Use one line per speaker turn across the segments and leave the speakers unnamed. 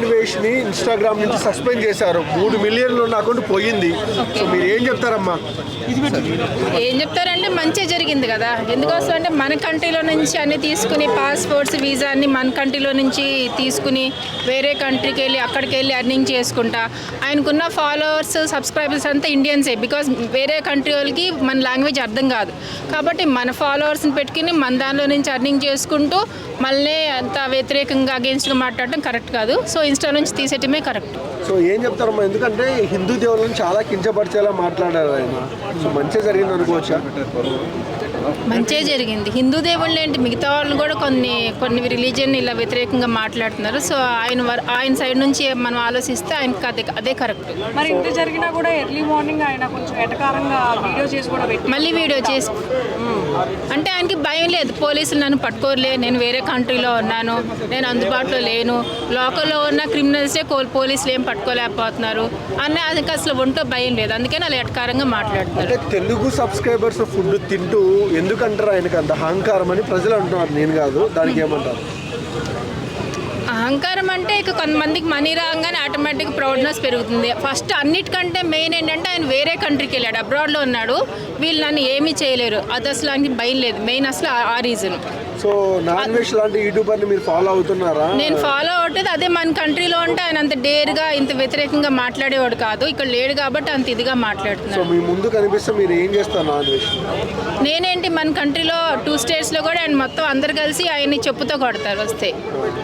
నాన్వేష్ని Instagram నుంచి suspend చేశారు. 3 మిలియన్లు ఉన్న అకౌంట్ పోయింది. సో మీరు ఏం చెప్తారమ్మా?
ఏం చెప్తారంటే మంచి జరిగింది కదా. ఎందుకోసం అంటే మన కంట్రీలో నుంచి అన్ని తీసుకుని పాస్పోర్ట్స్ వీసా అన్ని మన కంట్రీలో నుంచి తీసుకుని వేరే కంట్రీకి వెళ్ళి అక్కడికి వెళ్ళి అర్నింగ్ చేసుకుంటా ఆయనకున్న ఫాలోవర్స్ సబ్స్క్రైబర్స్ అంతా ఇండియన్సే. బికాజ్ వేరే కంట్రీ వాళ్ళకి మన లాంగ్వేజ్ అర్థం కాదు కాబట్టి మన ఫాలోవర్స్ని పెట్టుకుని మన దానిలో నుంచి అర్నింగ్ చేసుకుంటూ మళ్ళీ అంత వ్యతిరేకంగా అగేన్స్ట్గా మాట్లాడడం కరెక్ట్ కాదు. సో ఇన్స్టా నుంచి తీసేయటమే కరెక్ట్.
సో ఏం చెప్తారమ్మా? ఎందుకంటే హిందూ దేవుళ్ళని చాలా కించపరిచేలా మాట్లాడారు ఆయన. సో మంచిగా జరిగింది అనుకోవచ్చా?
మంచిగా జరిగింది. హిందూ దేవుళ్ళు ఏంటి మిగతా వాళ్ళు కూడా కొన్ని రిలీజియన్ ఇలా వ్యతిరేకంగా మాట్లాడుతున్నారు. సో ఆయన సైడ్ నుంచి మనం ఆలోచిస్తే ఆయనకి అదే కరెక్ట్.
మరి ఇంత జరిగినా కూడా ఎర్లీ మార్నింగ్ ఆయన కొంచెం ఎటకారంగా వీడియో చేసి కూడా పెట్టి
మళ్ళీ వీడియో చేసి అంటే ఆయనకి భయం లేదు. పోలీసులు నన్ను పట్టుకోలే, నేను వేరే కంట్రీలో ఉన్నాను, నేను అందుబాటులో లేను, లోకల్లో ఉన్న క్రిమినల్సే పోలీసులు ఏం పట్టుకోలేకపోతున్నారు అన్న ఆయనకి అసలు ఒంటో భయం లేదు. అందుకని అలా ఎటకారంగా మాట్లాడుతున్నారు.
అంటే తెలుగు సబ్స్క్రైబర్స్ ఫుడ్ తింటూ ఎందుకంటారు ఆయనకు అంత అహంకారం అని ప్రజలు అంటున్నారు, నేను కాదు. దానికి ఏమంటారు?
అహంకారం అంటే ఇక కొంతమందికి మనీ రాగానే ఆటోమేటిక్ ప్రౌడ్నెస్ పెరుగుతుంది. ఫస్ట్ అన్నిటికంటే మెయిన్ ఏంటంటే ఆయన వేరే కంట్రీకి వెళ్ళాడు, అబ్రాడ్లో ఉన్నాడు, వీళ్ళు నన్ను ఏమీ చేయలేరు, అది అసలు ఆయనకి భయం లేదు. మెయిన్ అసలు ఆ రీజన్.
సో నాన్వేష్ లాంటి యూట్యూబర్ని మీరు ఫాలో అవుతున్నారా?
నేను ఫాలో అవుతుంది అదే. మన కంట్రీలో ఉంటే ఆయన అంత డేర్గా ఇంత వ్యతిరేకంగా మాట్లాడేవాడు కాదు, ఇక్కడ లేడు కాబట్టి అంత ఇదిగా
సో
మాట్లాడుతున్నాడు.
మీ ముందు కనిపిస్తే మీరు ఏం చేస్తారు నాన్వేష్?
నేనేంటి మన కంట్రీలో 2 స్టేట్స్లో కూడా ఆయన మొత్తం అందరు కలిసి ఆయన్ని చెప్పుతో కొడతారు వస్తే.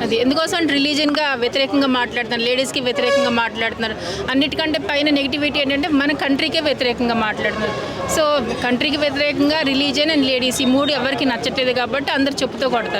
అది ఎందుకోసం రిలీజియన్గా వ్యతిరేకంగా మాట్లాడుతున్నారు, లేడీస్కి వ్యతిరేకంగా మాట్లాడుతున్నారు. అన్నిటికంటే పైన నెగిటివిటీ ఏంటంటే మన కంట్రీకే వ్యతిరేకంగా మాట్లాడుతున్నారు. సో కంట్రీకి వ్యతిరేకంగా రిలీజియన్ అండ్ లేడీస్ ఈ 3 ఎవరికి నచ్చట్లేదు కాబట్టి అందరు చెప్పుతో కొడతారు.